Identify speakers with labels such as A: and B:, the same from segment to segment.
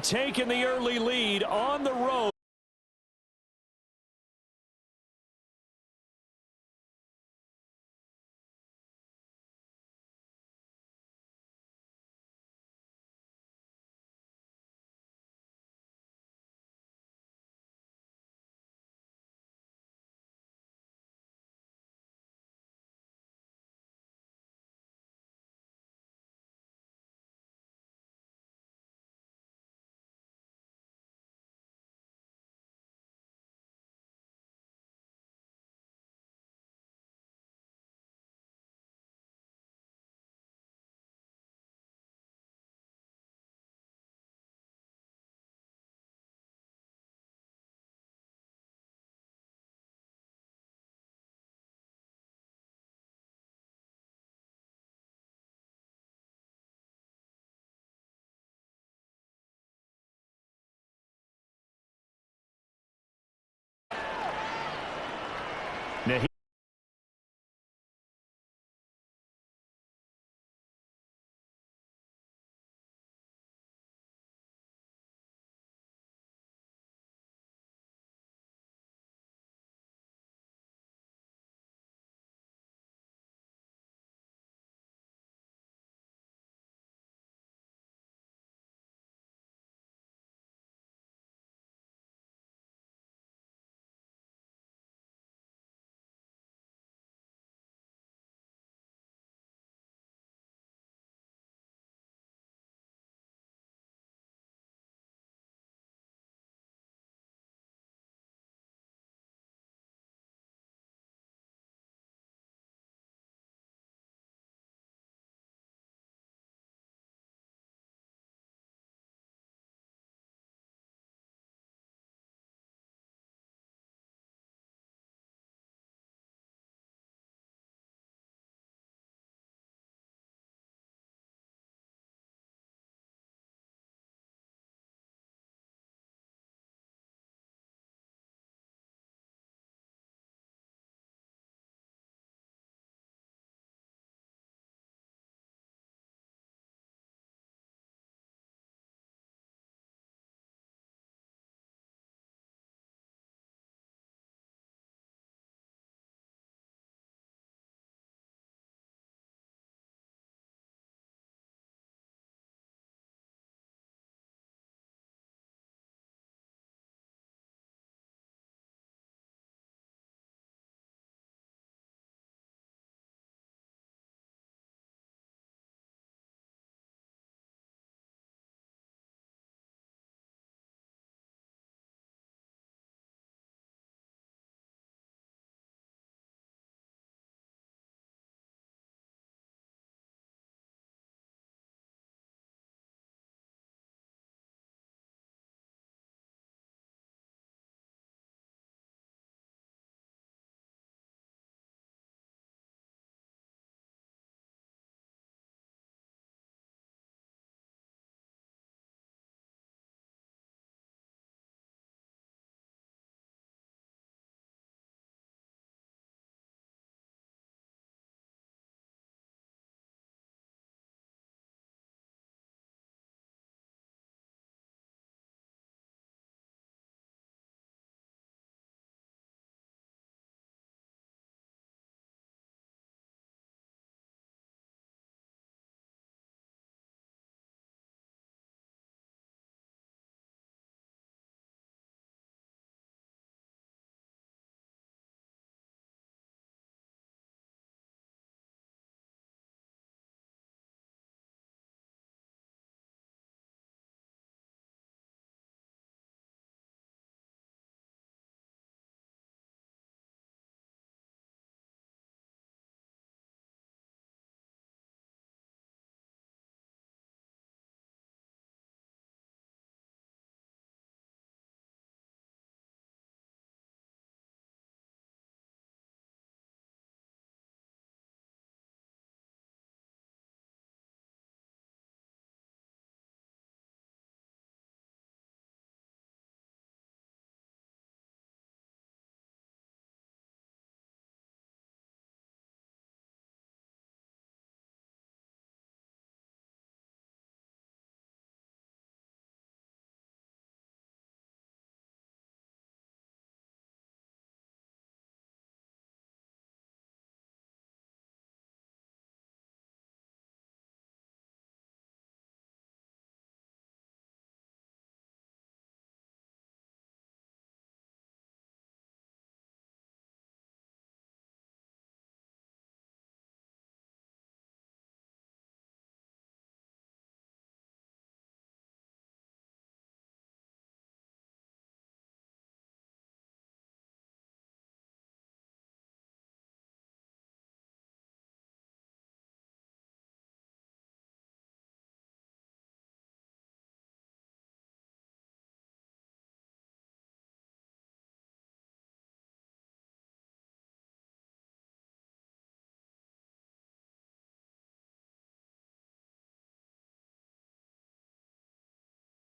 A: taking the early lead on the road.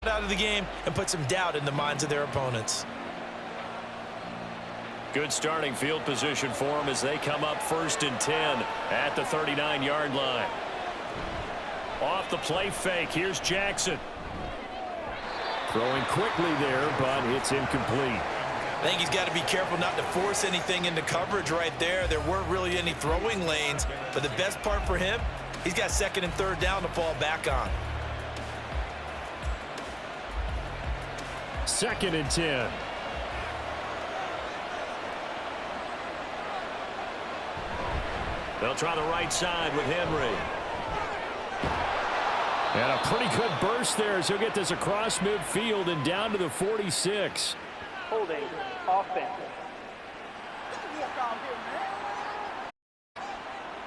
B: out of the game and put some doubt in the minds of their opponents.
A: Good starting field position for them as they come up 1st and 10 at the 39-yard line. Off the play fake, here's Jackson. Throwing quickly there, but it's incomplete.
B: I think he's got to be careful not to force anything into coverage right there. There weren't really any throwing lanes, but the best part for him, he's got 2nd and 3rd down to fall back on.
A: 2nd and 10. They'll try the right side with Henry. And a pretty good burst there as he'll get this across midfield and down to the 46.
C: Holding offense.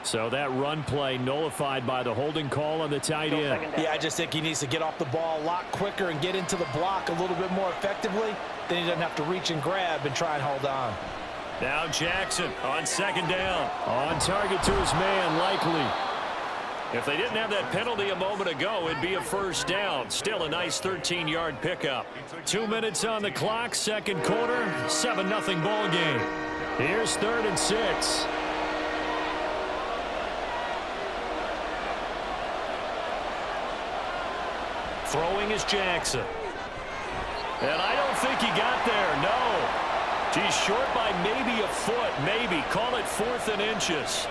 A: So that run play nullified by the holding call on the tight end.
B: Yeah, I just think he needs to get off the ball a lot quicker and get into the block a little bit more effectively. Then he doesn't have to reach and grab and try and hold on.
A: Now Jackson on 2nd down. On target to his man, Likely. If they didn't have that penalty a moment ago, it'd be a 1st down. Still a nice 13-yard pickup. 2 minutes on the clock, 2nd quarter, 7-0 ball game. Here's 3rd and 6. Throwing is Jackson. And I don't think he got there, no. He's short by maybe a foot, maybe. Call it 4th and inches.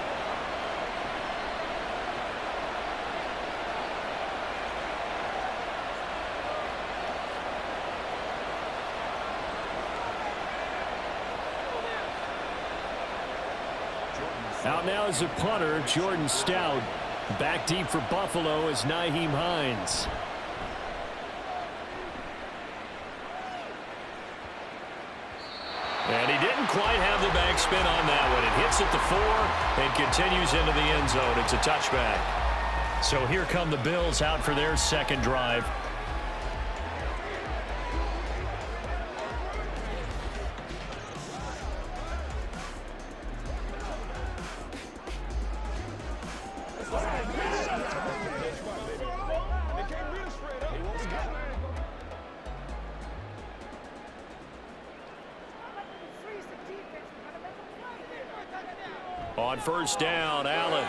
A: Out now is a punter, Jordan Stout. Back deep for Buffalo is Nyheim Hines. And he didn't quite have the backspin on that one. It hits at the 4 and continues into the end zone. It's a touchback. So here come the Bills out for their 2nd drive. On 1st down, Allen.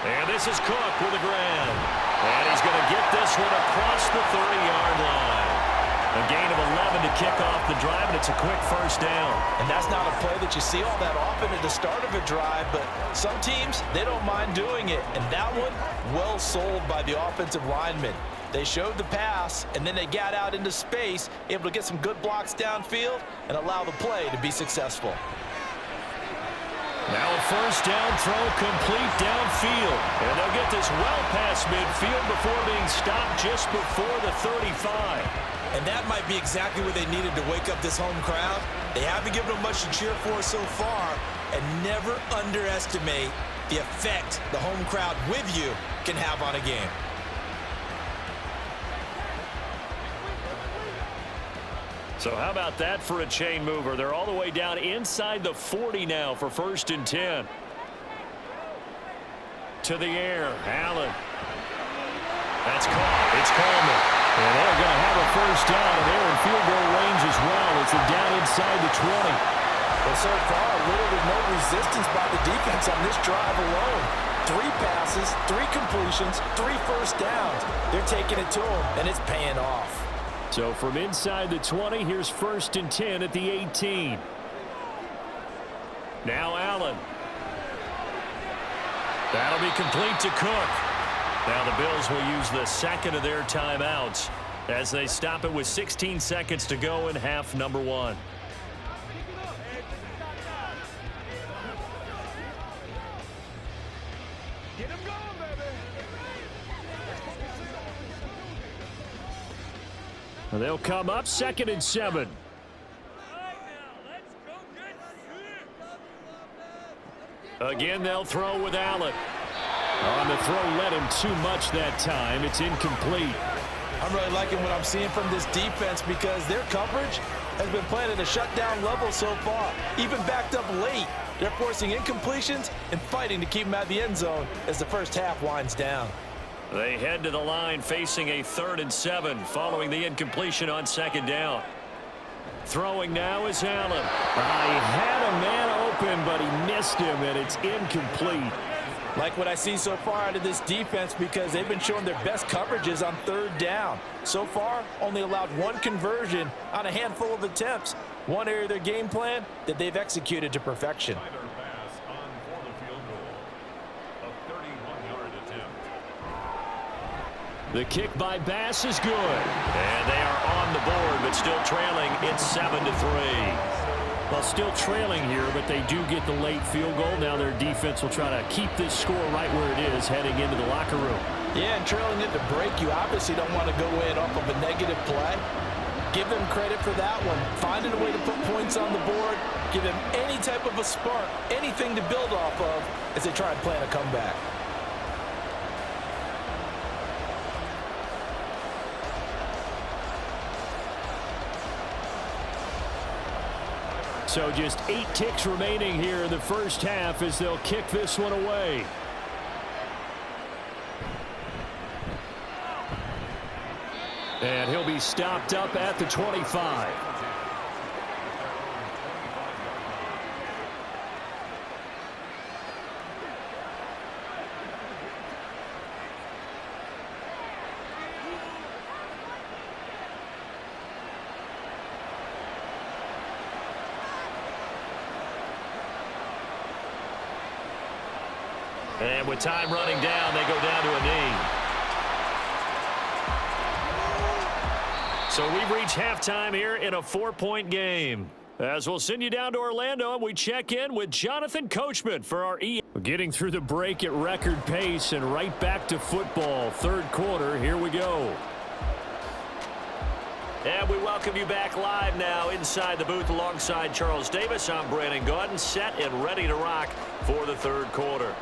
A: And this is Cook with a grab. And he's going to get this one across the 30-yard line. A gain of 11 to kick off the drive, and it's a quick 1st down.
B: And that's not a play that you see all that often at the start of a drive, but some teams, they don't mind doing it. And that one, well sold by the offensive lineman. They showed the pass, and then they got out into space, able to get some good blocks downfield and allow the play to be successful.
A: Now a 1st down throw complete downfield. And they'll get this well past midfield before being stopped just before the 35.
B: And that might be exactly what they needed to wake up this home crowd. They haven't given them much to cheer for so far. And never underestimate the effect the home crowd with you can have on a game.
A: So how about that for a chain mover? They're all the way down inside the 40 now for 1st and 10. To the air, Allen. That's caught. It's Coleman. And they're going to have a 1st down, and they're in field goal range as well as they're down inside the 20.
B: Well, so far, little to no resistance by the defense on this drive alone. 3 passes, 3 completions, 3 1st downs. They're taking it to them, and it's paying off.
A: So from inside the 20, here's 1st and 10 at the 18. Now Allen. That'll be complete to Cook. Now the Bills will use the 2nd of their timeouts as they stop it with 16 seconds to go in half number 1. They'll come up 2nd and 7. Again, they'll throw with Allen. On the throw, let him too much that time. It's incomplete.
B: I'm really liking what I'm seeing from this defense because their coverage has been playing at a shutdown level so far. Even backed up late, they're forcing incompletions and fighting to keep them out of the end zone as the first half winds down.
A: They head to the line facing a 3rd and 7 following the incompletion on 2nd down. Throwing now is Allen.
D: He had a man open, but he missed him, and it's incomplete.
B: Like what I see so far out of this defense, because they've been showing their best coverages on 3rd down. So far, only allowed 1 conversion on a handful of attempts. One area of their game plan that they've executed to perfection.
D: The kick by Bass is good.
A: And they are on the board, but still trailing. It's 7-3.
D: Well, still trailing here, but they do get the late field goal. Now their defense will try to keep this score right where it is heading into the locker room.
B: Yeah, and trailing into break, you obviously don't want to go in off of a negative play. Give them credit for that one. Finding a way to put points on the board. Give them any type of a spark, anything to build off of as they try and plan a comeback.
D: So just 8 ticks remaining here in the first half as they'll kick this one away. And he'll be stopped up at the 25.
A: And with time running down, they go down to a knee. So we've reached halftime here in a 4-point game. As we'll send you down to Orlando, and we check in with Jonathan Coachman for our
D: Getting through the break at record pace and right back to football. 3rd quarter, here we go.
A: And we welcome you back live now inside the booth alongside Charles Davis. I'm Brandon Gaudin, set and ready to rock for the 3rd quarter.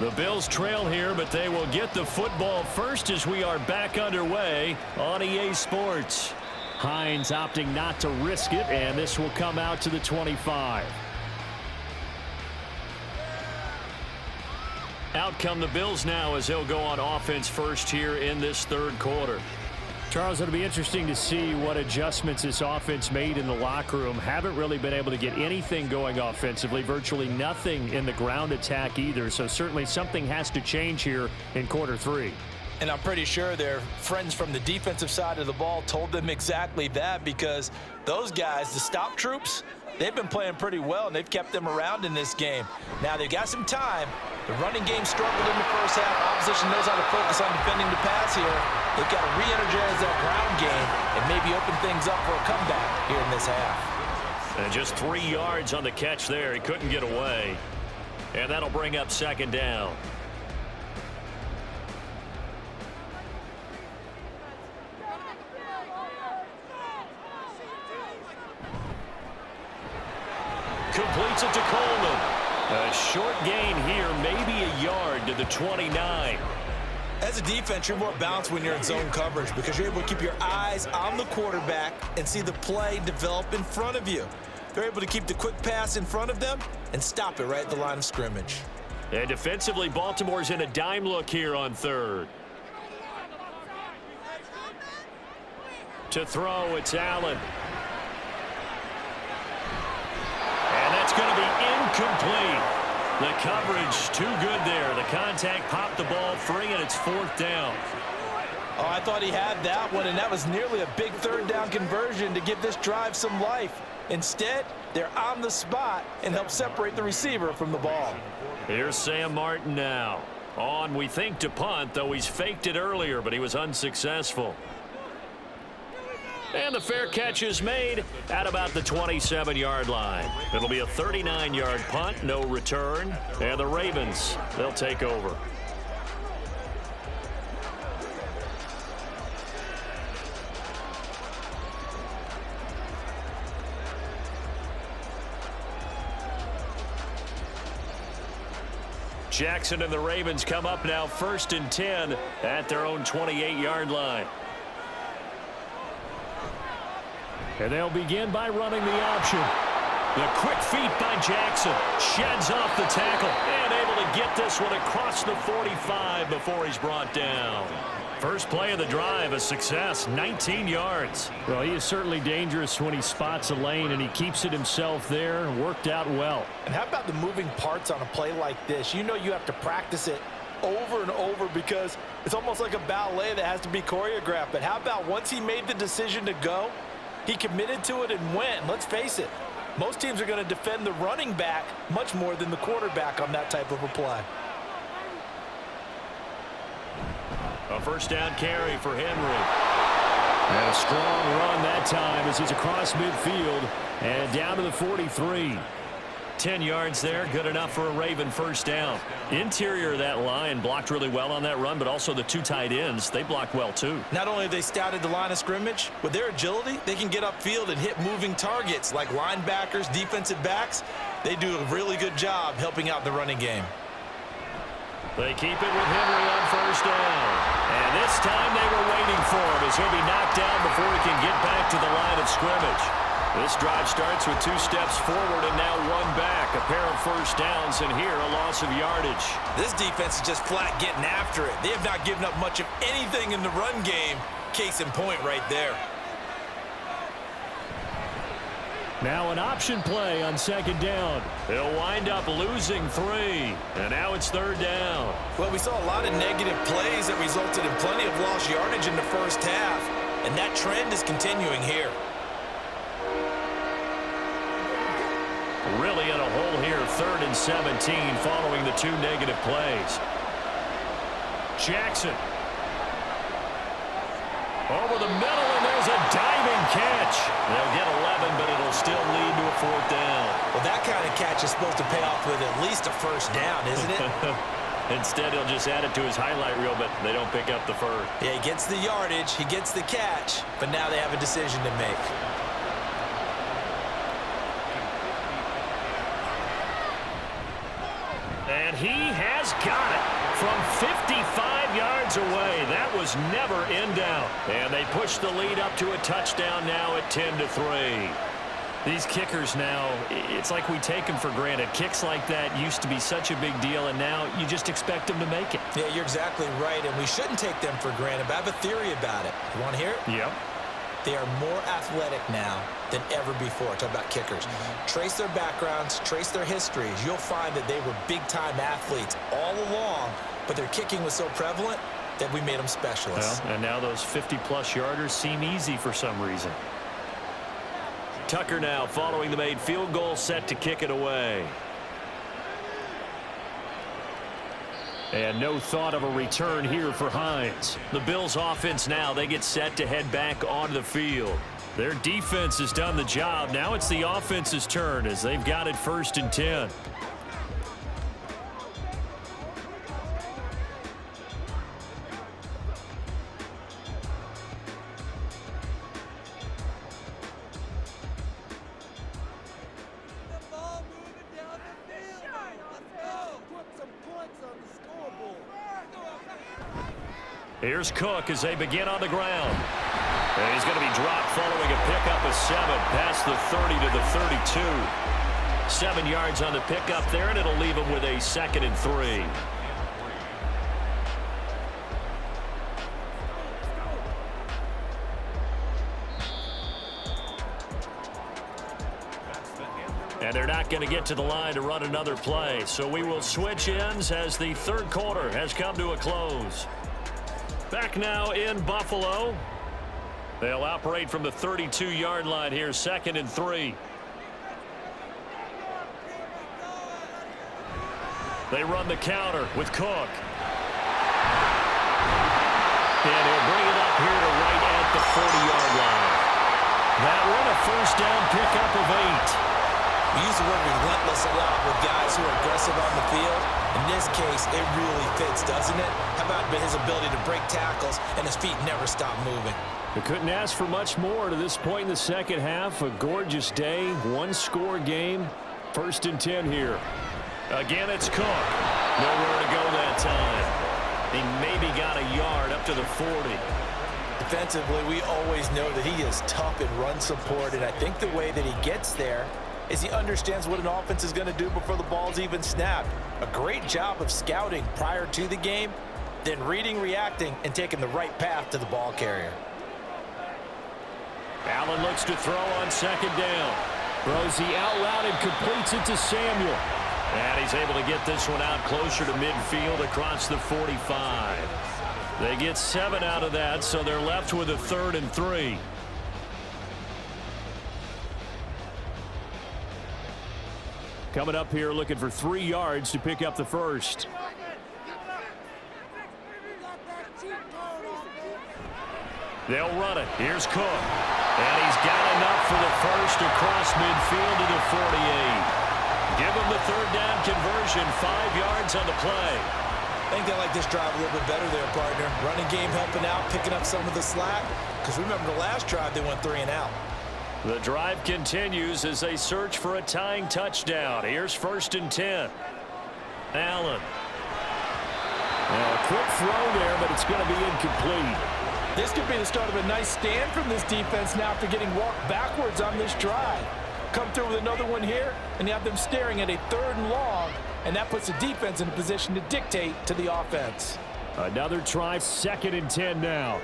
D: The Bills trail here, but they will get the football first as we are back underway on EA Sports. Hines opting not to risk it, and this will come out to the 25. Out come the Bills now as they'll go on offense first here in this 3rd quarter. Charles, it'll be interesting to see what adjustments this offense made in the locker room. Haven't really been able to get anything going offensively, virtually nothing in the ground attack either. So certainly something has to change here in quarter 3.
B: And I'm pretty sure their friends from the defensive side of the ball told them exactly that, because those guys, the stop troops, they've been playing pretty well, and they've kept them around in this game. Now they've got some time. The running game struggled in the first half. Opposition knows how to focus on defending the pass here. They've got to re-energize that ground game and maybe open things up for a comeback here in this half.
A: And just 3 yards on the catch there. He couldn't get away. And that'll bring up 2nd down. Completes it to Coleman. A short gain here, maybe a yard to the 29.
B: As a defense, you're more balanced when you're in zone coverage because you're able to keep your eyes on the quarterback and see the play develop in front of you. They're able to keep the quick pass in front of them and stop it right at the line of scrimmage.
A: And defensively, Baltimore's in a dime look here on 3rd. To throw, it's Allen. And that's going to be incomplete. The coverage too good there. The contact popped the ball free, and it's 4th down.
B: Oh, I thought he had that one, and that was nearly a big 3rd down conversion to give this drive some life. Instead, they're on the spot and help separate the receiver from the ball.
A: Here's Sam Martin now. On, we think, to punt, though he's faked it earlier, but he was unsuccessful. And the fair catch is made at about the 27-yard line. It'll be a 39-yard punt, no return. And the Ravens, they'll take over. Jackson and the Ravens come up now 1st and 10 at their own 28-yard line.
D: And they'll begin by running the option.
A: The quick feet by Jackson. Sheds off the tackle and able to get this one across the 45 before he's brought down. First play of the drive, a success, 19 yards.
D: Well, he is certainly dangerous when he spots a lane, and he keeps it himself there. Worked out well.
B: And how about the moving parts on a play like this? You know you have to practice it over and over because it's almost like a ballet that has to be choreographed. But how about once he made the decision to go, he committed to it and went. And let's face it, most teams are going to defend the running back much more than the quarterback on that type of a play.
A: A first down carry for Henry.
D: And a strong run that time as he's across midfield and down to the 43.
A: 10 yards there, good enough for a Raven first down. Interior of that line blocked really well on that run, but also the two tight ends, they blocked well too.
B: Not only have they scouted the line of scrimmage, with their agility, they can get upfield and hit moving targets like linebackers, defensive backs. They do a really good job helping out the running game.
A: They keep it with Henry on first down. And this time they were waiting for him as he'll be knocked down before he can get back to the line of scrimmage. This drive starts with 2 steps forward and now 1 back. A pair of first downs, and here a loss of yardage.
B: This defense is just flat getting after it. They have not given up much of anything in the run game. Case in point right there.
D: Now an option play on 2nd down.
A: They'll wind up losing 3. And now it's 3rd down.
B: Well, we saw a lot of negative plays that resulted in plenty of lost yardage in the first half. And that trend is continuing here.
A: Really in a hole here, 3rd and 17 following the 2 negative plays. Jackson. Over the middle, and there's a diving catch. They'll get 11, but it'll still lead to a 4th down.
B: Well, that kind of catch is supposed to pay off with at least a first down, isn't it?
A: Instead, he'll just add it to his highlight reel, but they don't pick up the first.
B: Yeah, he gets the yardage, he gets the catch, but now they have a decision to make.
A: And he has got it from 55 yards away. That was never in doubt. And they push the lead up to a touchdown now at 10-3.
D: These kickers now, it's like we take them for granted. Kicks like that used to be such a big deal, and now you just expect them to make it.
B: Yeah, you're exactly right, and we shouldn't take them for granted, but I have a theory about it. You want to hear it?
D: Yep.
B: They are more athletic now than ever before. Talk about kickers. Trace their backgrounds, trace their histories. You'll find that they were big-time athletes all along, but their kicking was so prevalent that we made them specialists.
D: Well, and now those 50-plus yarders seem easy for some reason.
A: Tucker now following the made field goal, set to kick it away.
D: And no thought of a return here for Hines.
A: The Bills offense now, they get set to head back onto the field.
D: Their defense has done the job. Now it's the offense's turn as they've got it 1st and 10.
A: Here's Cook as they begin on the ground. And he's going to be dropped following a pickup of 7 past the 30 to the 32. 7 yards on the pickup there, and it'll leave him with a 2nd and 3. And they're not going to get to the line to run another play. So we will switch ends as the 3rd quarter has come to a close. Back now in Buffalo. They'll operate from the 32-yard line here, 2nd and 3. They run the counter with Cook. And he'll bring it up here to right at the 40-yard line. That one a first down pickup of 8.
B: We use the word relentless a lot with guys who are aggressive on the field. In this case, it really fits, doesn't it? How about his ability to break tackles and his feet never stop moving?
D: They couldn't ask for much more to this point in the second half. A gorgeous day, 1-score game. 1st and 10 here.
A: Again, it's Cook. Nowhere to go that time. He maybe got a yard up to the 40.
B: Defensively, we always know that he is tough in run support, and I think the way that he gets there is he understands what an offense is going to do before the ball's even snapped. A great job of scouting prior to the game, then reading, reacting, and taking the right path to the ball carrier.
D: Allen looks to throw on second down. Throws the out route and completes it to Samuel.
A: And he's able to get this one out closer to midfield across the 45. They get 7 out of that, so they're left with a 3rd and 3.
D: Coming up here looking for 3 yards to pick up the first.
A: They'll run it. Here's Cook. And he's got enough for the first across midfield to the 48. Give him the 3rd down conversion, 5 yards on the play.
B: I think they like this drive a little bit better there, partner. Running game helping out, picking up some of the slack. Because remember the last drive, they went 3 and out.
A: The drive continues as they search for a tying touchdown. Here's 1st and 10. Allen.
D: A quick throw there, but it's going to be incomplete.
B: This could be the start of a nice stand from this defense now after getting walked backwards on this drive. Come through with another one here, and you have them staring at a 3rd and long, and that puts the defense in a position to dictate to the offense.
D: Another try, 2nd and 10 now.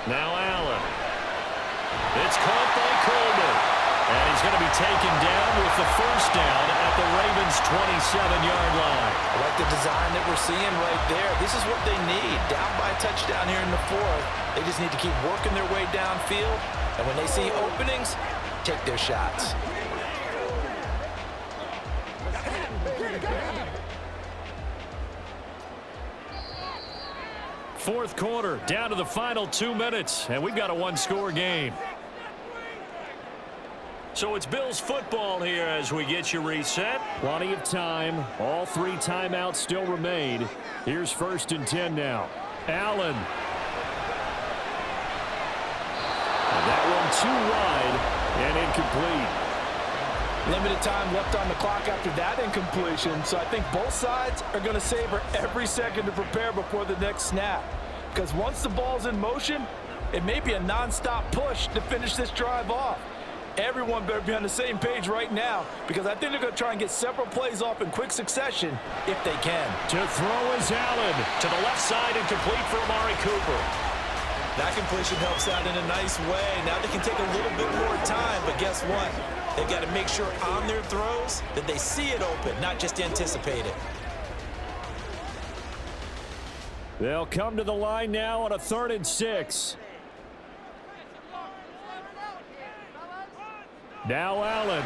A: Now Allen. It's caught by Coleman. And he's going to be taken down with the 1st down at the Ravens' 27-yard line.
B: I like the design that we're seeing right there. This is what they need. Down by a touchdown here in the 4th. They just need to keep working their way downfield. And when they see openings, take their shots.
A: Fourth quarter, down to the final 2 minutes, and we've got a 1-score game. So it's Bills football here as we get you reset.
D: Plenty of time. All 3 timeouts still remain. Here's 1st and 10 now. Allen. And that one too wide and incomplete.
B: Limited time left on the clock after that incompletion, so I think both sides are going to savor every second to prepare before the next snap. Because once the ball's in motion, it may be a non-stop push to finish this drive off. Everyone better be on the same page right now, because I think they're going to try and get several plays off in quick succession if they can.
D: To throw is Allen.
A: To the left side and complete for Amari Cooper.
B: That completion helps out in a nice way. Now they can take a little bit more time, but guess what? They've got to make sure on their throws that they see it open, not just anticipate it.
D: They'll come to the line now on a 3rd and 6. Now Allen.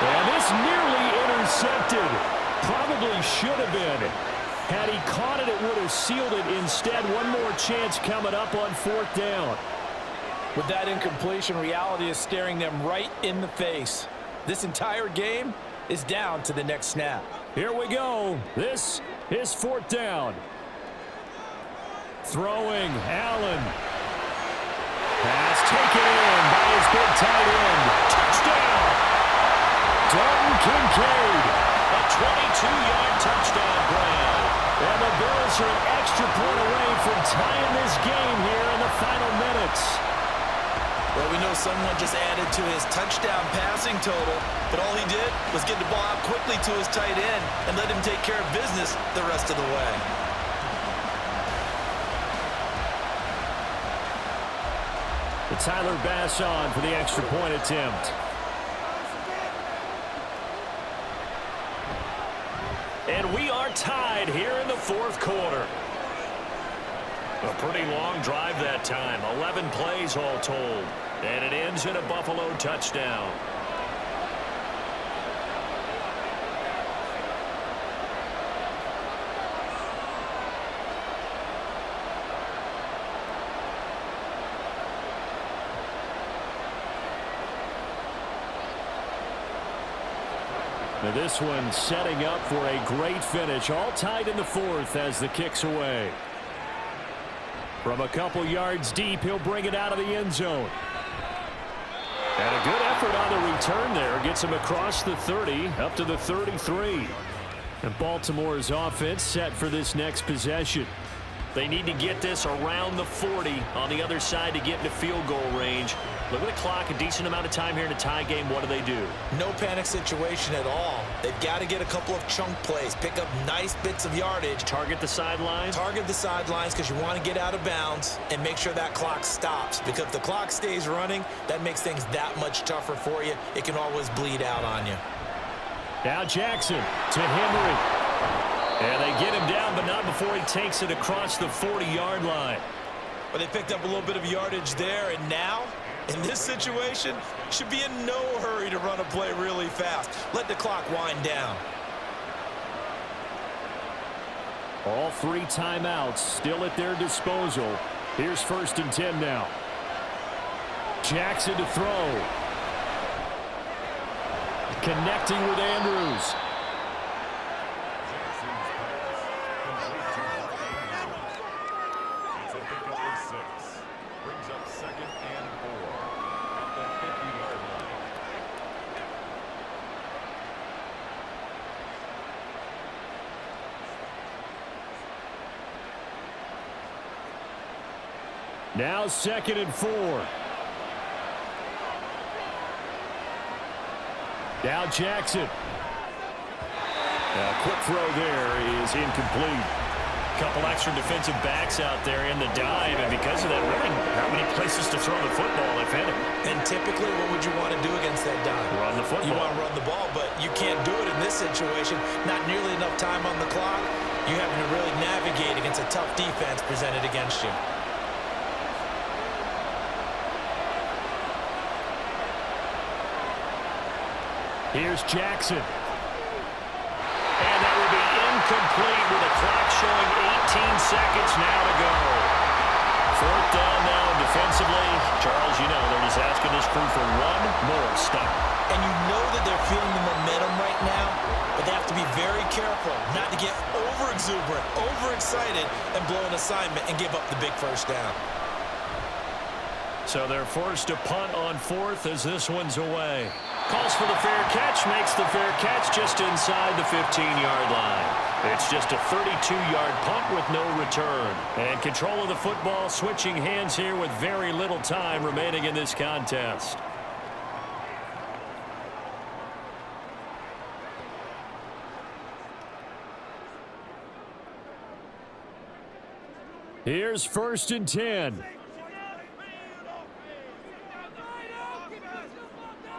D: And this nearly intercepted. Probably should have been. Had he caught it, it would have sealed it. Instead, one more chance coming up on 4th down.
B: With that incompletion, reality is staring them right in the face. This entire game is down to the next snap.
D: Here we go. This is 4th down. Throwing, Allen. Pass taken in by his big tight end. Touchdown! Dalton Kincaid.
A: A 22-yard touchdown grab.
D: And the Bills are an extra point away from tying this game here in the final minutes.
B: Well, we know someone just added to his touchdown passing total, but all he did was get the ball out quickly to his tight end and let him take care of business the rest of the way.
D: The Tyler Bass on for the extra point attempt.
A: And we are tied here in the 4th quarter. A pretty long drive that time. 11 plays all told. And it ends in a Buffalo touchdown.
D: Now this one setting up for a great finish. All tied in the 4th as the kick's away. From a couple yards deep, he'll bring it out of the end zone. And a good effort on the return there. Gets him across the 30, up to the 33. And Baltimore's offense set for this next possession. They need to get this around the 40 on the other side to get into field goal range. Look at the clock, a decent amount of time here in a tie game. What do?
B: No panic situation at all. They've got to get a couple of chunk plays, pick up nice bits of yardage.
D: Target the sidelines?
B: Target the sidelines because you want to get out of bounds and make sure that clock stops. Because if the clock stays running, that makes things that much tougher for you. It can always bleed out on you.
D: Now Jackson to Henry. And they get him down, but not before he takes it across the 40-yard line.
B: Well, they picked up a little bit of yardage there, and now, in this situation, should be in no hurry to run a play really fast. Let the clock wind down.
D: All 3 timeouts still at their disposal. Here's 1st and 10 now. Jackson to throw. Connecting with Andrews. Now 2nd and 4. Now Jackson. A quick throw there is incomplete. Couple extra defensive backs out there in the dive, and because of that, really not many places to throw the football, if any.
B: And typically, what would you want to do against that dive?
D: Run the football.
B: You want to run the ball, but you can't do it in this situation. Not nearly enough time on the clock. You're having to really navigate against a tough defense presented against you.
D: Here's Jackson. And that will be incomplete with a clock showing 18 seconds now to go. 4th down now defensively. Charles, you know they're just asking this crew for one more stop.
B: And you know that they're feeling the momentum right now, but they have to be very careful not to get over-exuberant, over-excited, and blow an assignment and give up the big 1st down.
D: So they're forced to punt on 4th as this one's away. Calls for the fair catch, makes the fair catch just inside the 15-yard line. It's just a 32-yard punt with no return. And control of the football switching hands here with very little time remaining in this contest. Here's 1st and 10.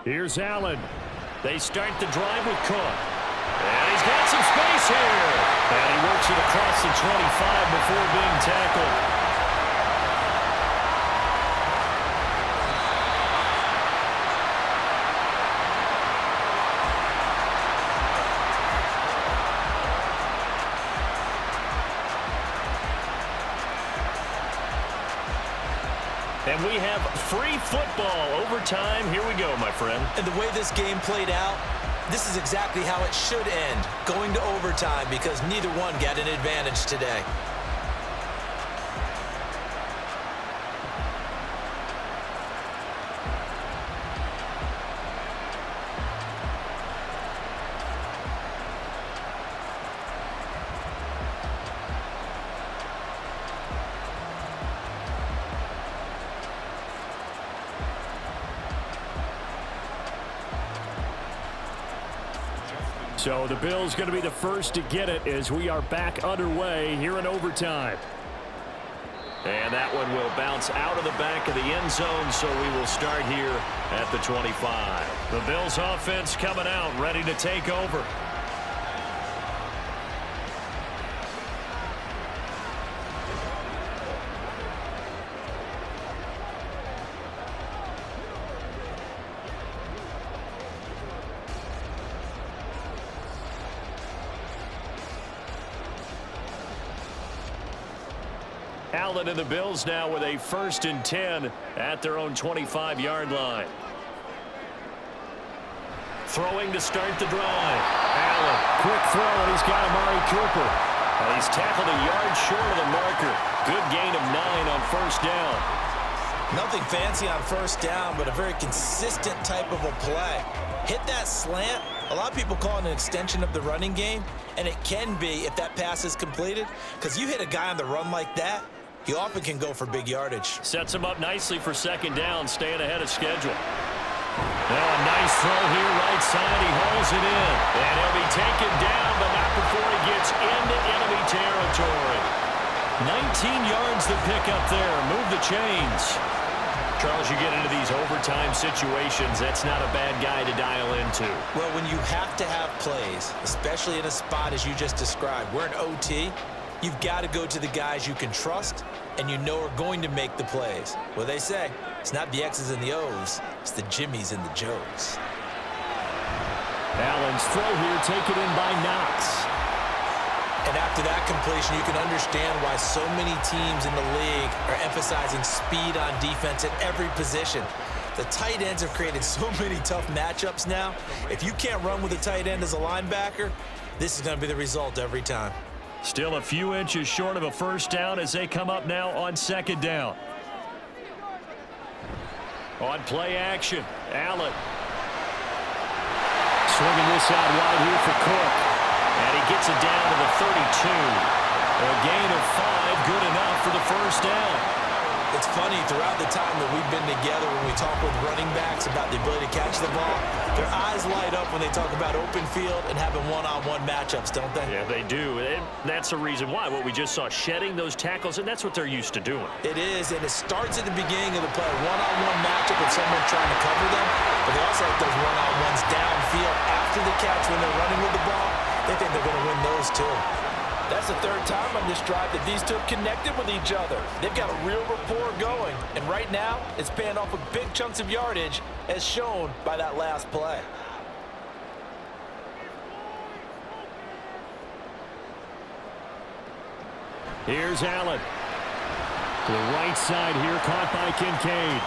D: Here's Allen. They start the drive with Cook. And he's got some space here. And he works it across the 25 before being tackled. And we have free football overtime. Here we go, my friend.
B: And the way this game played out, this is exactly how it should end, going to overtime, because neither one got an advantage today.
D: So the Bills going to be the first to get it as we are back underway here in overtime. And that one will bounce out of the back of the end zone, so we will start here at the 25. The Bills offense coming out, ready to take over. Allen and the Bills now with a 1st and 10 at their own 25-yard line. Throwing to start the drive. Allen, quick throw, and he's got Amari Cooper. And he's tackled a yard short of the marker. Good gain of 9 on 1st down.
B: Nothing fancy on first down, but a very consistent type of a play. Hit that slant. A lot of people call it an extension of the running game, and it can be if that pass is completed, because you hit a guy on the run like that, he often can go for big yardage.
A: Sets him up nicely for second down, staying ahead of schedule. Now a nice throw here, right side. He hauls it in, and he'll be taken down, but not before he gets into enemy territory. 19 yards to pick up there. Move the chains. Charles, you get into these overtime situations, that's not a bad guy to dial into.
B: Well, when you have to have plays, especially in a spot as you just described, we're in OT, you've got to go to the guys you can trust and you know are going to make the plays. Well, they say, it's not the X's and the O's, it's the Jimmies and the Joes.
D: Allen's throw here taken in by Knox.
B: And after that completion, you can understand why so many teams in the league are emphasizing speed on defense at every position. The tight ends have created so many tough matchups now. If you can't run with a tight end as a linebacker, this is going to be the result every time.
A: Still a few inches short of a first down as they come up now on second down. On play action, Allen. Swinging this out wide here for Cook. And he gets it down to the 32. A gain of 5, good enough for the first down.
B: It's funny, throughout the time that we've been together, when we talk with running backs about the ability to catch the ball, their eyes light up when they talk about open field and having one-on-one matchups, don't they?
A: Yeah, they do. And that's the reason why. What we just saw, shedding those tackles, and that's what they're used to doing.
B: It is, and it starts at the beginning of the play. One-on-one matchup with someone trying to cover them, but they also have those one-on-ones downfield after the catch when they're running with the ball. They think they're going to win those too. That's the third time on this drive that these two have connected with each other. They've got a real rapport going, and right now it's paying off with big chunks of yardage as shown by that last play.
A: Here's Allen. To the right side here, caught by Kincaid.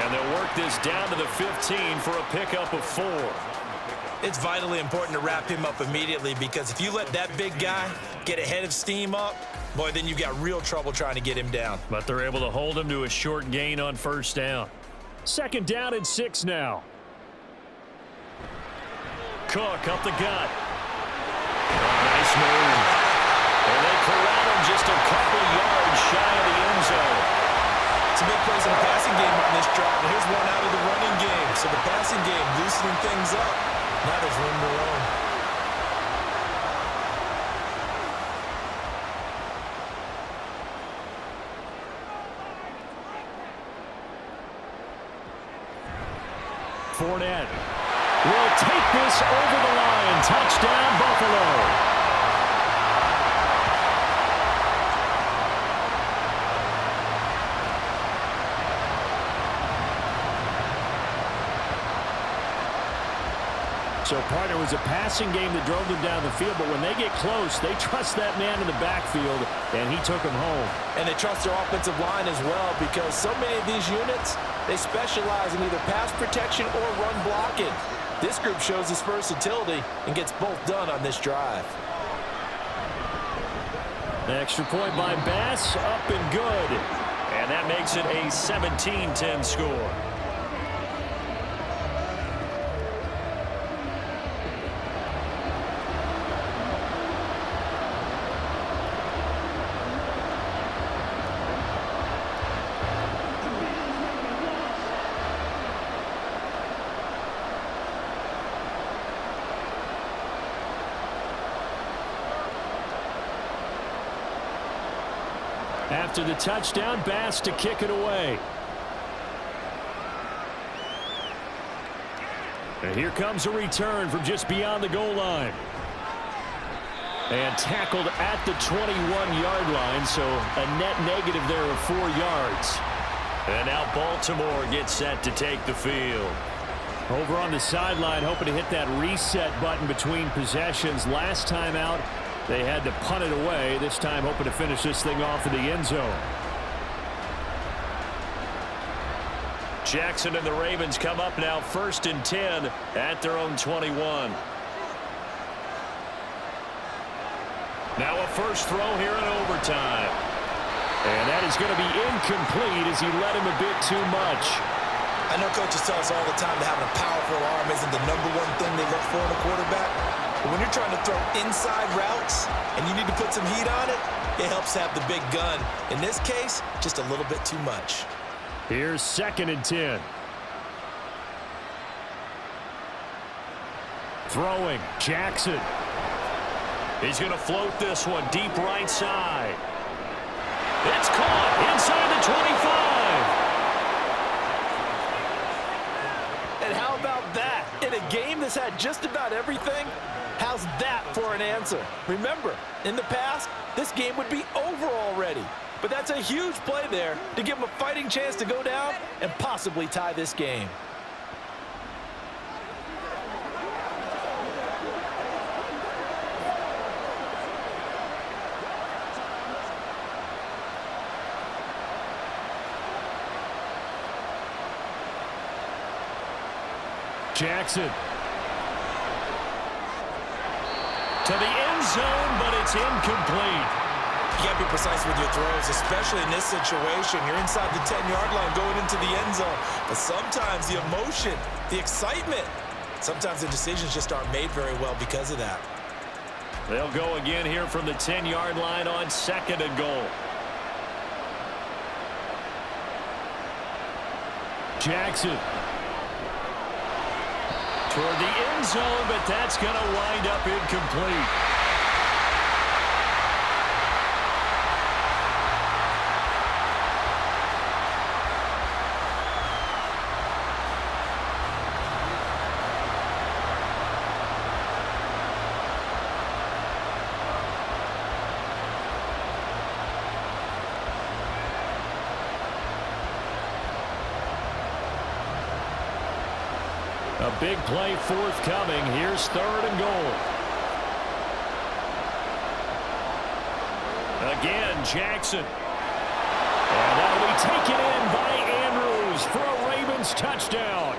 A: And they'll work this down to the 15 for a pickup of 4.
B: It's vitally important to wrap him up immediately, because if you let that big guy get ahead of steam up, boy, then you've got real trouble trying to get him down.
A: But they're able to hold him to a short gain on first down. Second down and 6 now. Cook up the gut. Nice move. And they corral him just a couple yards shy of the end zone.
B: Some big plays in the passing game on this drive, and here's one out of the running game. So the passing game loosening things up. Now there's room to roam.
A: Fournette will take this over the line. Touchdown, Buffalo. So, partner, was a passing game that drove them down the field, but when they get close, they trust that man in the backfield, and he took him home.
B: And they trust their offensive line as well, because so many of these units, they specialize in either pass protection or run blocking. This group shows its versatility and gets both done on this drive.
A: The extra point by Bass, up and good. And that makes it a 17-10 score. After the touchdown, Bass to kick it away. And here comes a return from just beyond the goal line. And tackled at the 21-yard line, so a net negative there of 4 yards. And now Baltimore gets set to take the field. Over on the sideline, hoping to hit that reset button between possessions. Last time out, they had to punt it away. This time hoping to finish this thing off in the end zone. Jackson and the Ravens come up now 1st and 10 at their own 21. Now a first throw here in overtime.
D: And that is going to be incomplete as he led him a bit too much.
B: I know coaches tell us all the time that having a powerful arm isn't the #1 thing they look for in a quarterback. But when you're trying to throw inside routes and you need to put some heat on it, it helps have the big gun. In this case, just a little bit too much.
D: Here's 2nd and 10. Throwing, Jackson.
A: He's going to float this one deep right side. It's caught inside the 25.
B: And how about that? In a game that's had just about everything, how's that for an answer? Remember, in the past, this game would be over already. But that's a huge play there to give him a fighting chance to go down and possibly tie this game.
D: Jackson. To the end zone, but it's incomplete.
B: You got to be precise with your throws, especially in this situation. You're inside the 10-yard line going into the end zone. But sometimes the emotion, the excitement, sometimes the decisions just aren't made very well because of that.
A: They'll go again here from the 10-yard line on 2nd and goal.
D: Jackson.
A: Toward the end zone, but that's going to wind up incomplete.
D: A big play forthcoming. Here's 3rd and goal. Again, Jackson. And that'll be taken in by Andrews for a Ravens touchdown.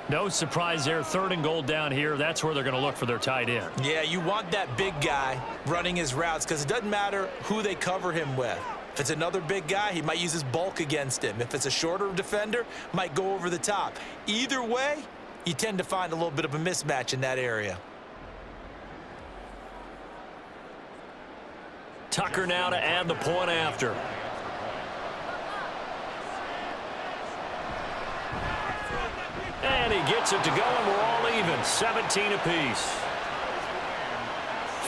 A: No surprise there. 3rd and goal down here. That's where they're going to look for their tight end.
B: Yeah, you want that big guy running his routes because it doesn't matter who they cover him with. If it's another big guy, he might use his bulk against him. If it's a shorter defender, might go over the top. Either way, you tend to find a little bit of a mismatch in that area.
A: Tucker now to add the point after. And he gets it to go, and we're all even. 17 apiece.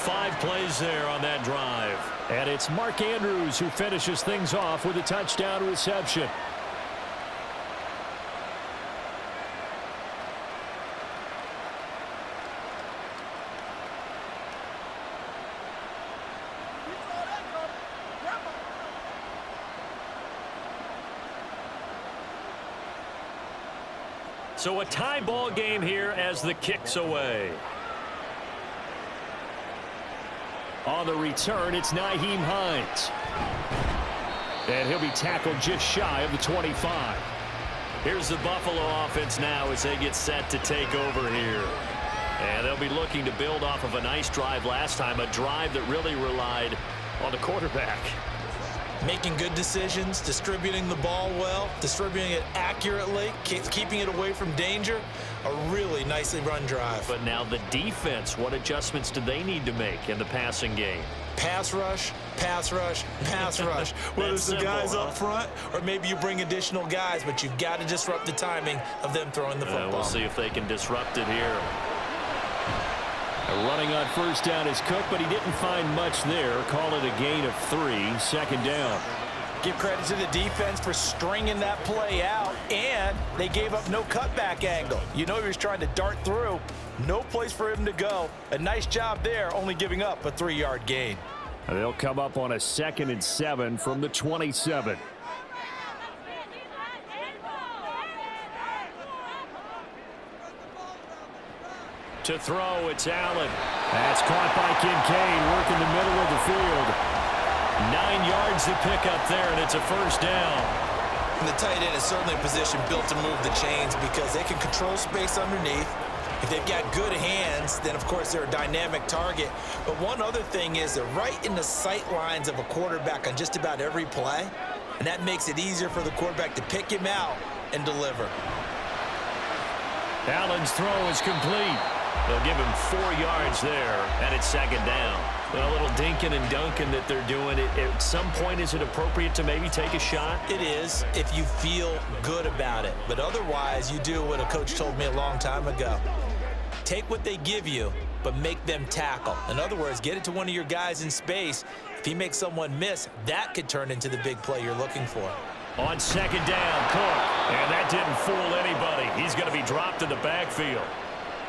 A: 5 plays there on that drive.
D: And it's Mark Andrews who finishes things off with a touchdown reception.
A: So a tie ball game here as the kick's away.
D: On the return, it's Nyheim Hines. And he'll be tackled just shy of the 25.
A: Here's the Buffalo offense now as they get set to take over here. And they'll be looking to build off of a nice drive last time, a drive that really relied on the quarterback.
B: Making good decisions, distributing the ball well, distributing it accurately, keeping it away from danger. A really nicely run drive.
A: But now the defense, what adjustments do they need to make in the passing game?
B: Pass rush, pass rush, pass rush. Whether it's the guys up front or maybe you bring additional guys, but you've got to disrupt the timing of them throwing the football.
A: We'll see if they can disrupt it here.
D: Running on first down is Cook, but he didn't find much there. Call it a gain of 3, 2nd down.
B: Give credit to the defense for stringing that play out, and they gave up no cutback angle. You know he was trying to dart through. No place for him to go. A nice job there, only giving up a 3-yard gain.
D: They'll come up on a 2nd and 7 from the 27.
A: To throw, it's Allen.
D: That's caught by Kincaid, working the middle of the field.
A: 9 yards to pick up there, and it's a first down.
B: And the tight end is certainly a position built to move the chains because they can control space underneath. If they've got good hands, then, of course, they're a dynamic target. But one other thing is they're right in the sight lines of a quarterback on just about every play, and that makes it easier for the quarterback to pick him out and deliver.
A: Allen's throw is complete. They'll give him 4 yards there, and it's second down. A little dinking and dunking that they're doing. At some point, is it appropriate to maybe take a shot?
B: It is if you feel good about it. But otherwise, you do what a coach told me a long time ago. Take what they give you, but make them tackle. In other words, get it to one of your guys in space. If he makes someone miss, that could turn into the big play you're looking for.
A: On second down, Cook. And that didn't fool anybody. He's going to be dropped in the backfield.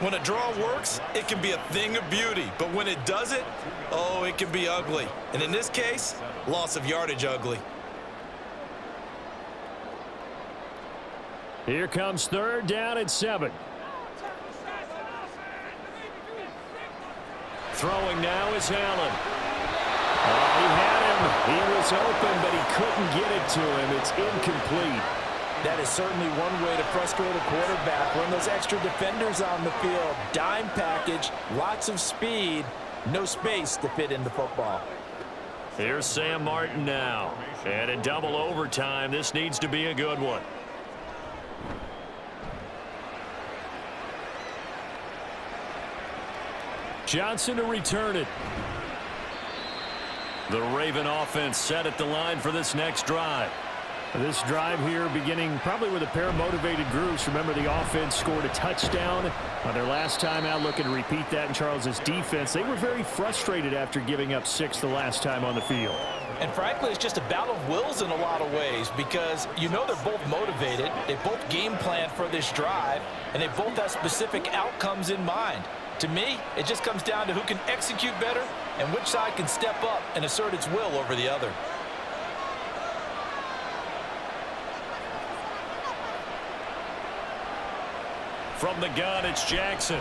B: When a draw works, it can be a thing of beauty. But when it doesn't, oh, it can be ugly. And in this case, loss of yardage ugly.
D: Here comes third down and 7.
A: Throwing now is Allen.
D: He had him. He was open, but he couldn't get it to him. It's incomplete.
B: That is certainly one way to frustrate a quarterback. Run those extra defenders on the field. Dime package, lots of speed, no space to fit in the football.
A: Here's Sam Martin now. And in double overtime, this needs to be a good one.
D: Johnson to return it.
A: The Raven offense set at the line for this next drive.
D: This drive here beginning probably with a pair of motivated groups. Remember, the offense scored a touchdown on their last time out, looking to repeat that in Charles's defense. They were very frustrated after giving up 6 the last time on the field.
B: And frankly, it's just a battle of wills in a lot of ways because you know they're both motivated. They both game plan for this drive, and they both have specific outcomes in mind. To me, it just comes down to who can execute better and which side can step up and assert its will over the other.
A: From the gun, it's Jackson.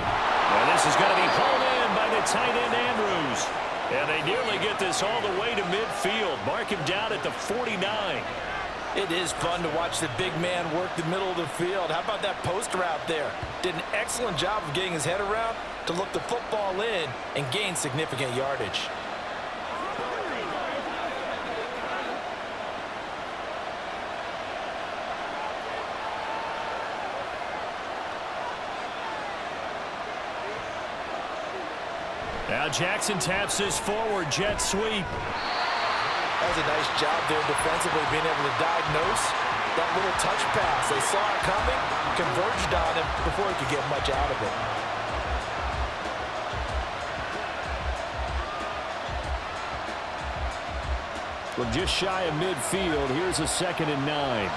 A: And this is going to be pulled in by the tight end, Andrews. And they nearly get this all the way to midfield. Mark him down at the 49.
B: It is fun to watch the big man work the middle of the field. How about that post route there? Did an excellent job of getting his head around to look the football in and gain significant yardage.
A: Now Jackson taps this forward jet sweep.
B: That was a nice job there defensively, being able to diagnose that little touch pass. They saw it coming, converged on him before he could get much out of it.
D: Well, just shy of midfield. Here's a 2nd and 9.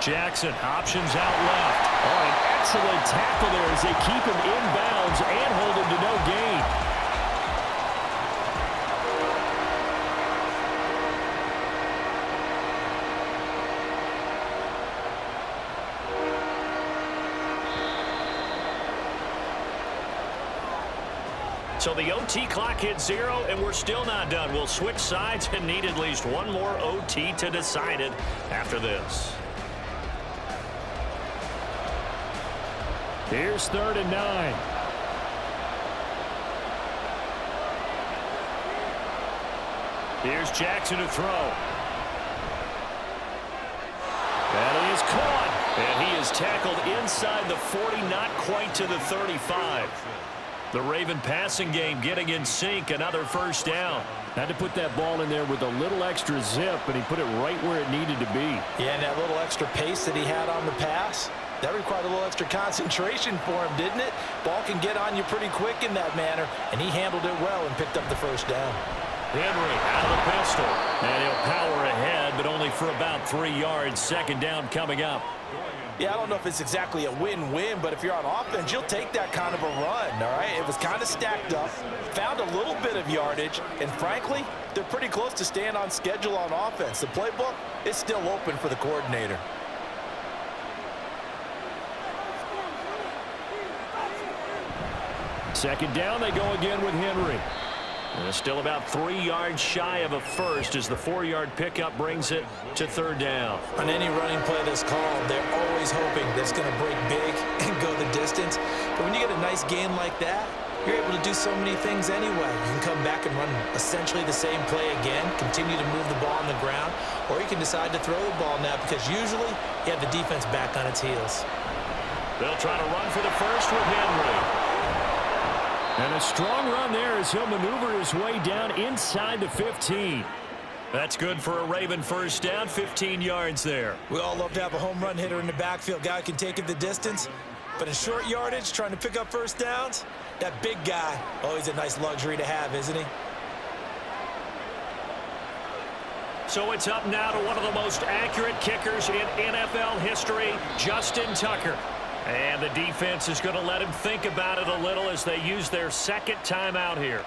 A: Jackson options out left.
D: Oh, an excellent tackle there as they keep him inbounds and hold him to no gain.
A: So the OT clock hits 0, and we're still not done. We'll switch sides and need at least one more OT to decide it after this.
D: Here's 3rd and 9.
A: Here's Jackson to throw.
D: That is caught.
A: And he is tackled inside the 40, not quite to the 35. The Raven passing game getting in sync, another first down.
D: Had to put that ball in there with a little extra zip, and he put it right where it needed to be.
B: Yeah, and that little extra pace that he had on the pass, that required a little extra concentration for him, didn't it? Ball can get on you pretty quick in that manner, and he handled it well and picked up the first down.
A: Henry out of the pistol. And he'll power ahead, but only for about 3 yards. 2nd down coming up.
B: Yeah, I don't know if it's exactly a win-win, but if you're on offense, you'll take that kind of a run, all right? It was kind of stacked up, found a little bit of yardage, and frankly, they're pretty close to staying on schedule on offense. The playbook is still open for the coordinator.
D: Second down, they go again with Henry.
A: And still about 3 yards shy of a first as the 4-yard pickup brings it to third down.
B: On any running play that's called, they're always hoping that it's going to break big and go the distance. But when you get a nice gain like that, you're able to do so many things anyway. You can come back and run essentially the same play again, continue to move the ball on the ground, or you can decide to throw the ball now because usually you have the defense back on its heels.
A: They'll try to run for the first with Henry.
D: And a strong run there as he'll maneuver his way down inside the 15.
A: That's good for a Raven first down, 15 yards there.
B: We all love to have a home run hitter in the backfield. Guy who can take it the distance. But in short yardage, trying to pick up first downs, that big guy, always a nice luxury to have, isn't he?
A: So it's up now to one of the most accurate kickers in NFL history, Justin Tucker. And the defense is going to let him think about it a little as they use their second timeout here.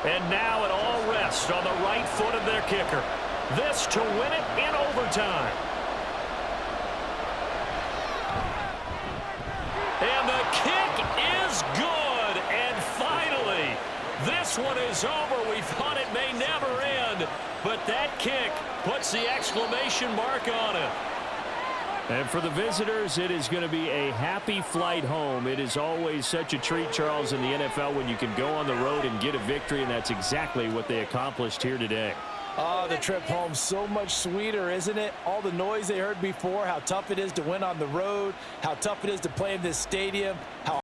A: And now it all rests on the right foot of their kicker. This to win it in overtime. And the kick is good. And finally, this one is over. We thought it may never end, but that kick puts the exclamation mark on it.
D: And for the visitors, it is going to be a happy flight home. It is always such a treat, Charles, in the NFL when you can go on the road and get a victory, and that's exactly what they accomplished here today.
B: Oh, the trip home so much sweeter, isn't it? All the noise they heard before, how tough it is to win on the road, how tough it is to play in this stadium, how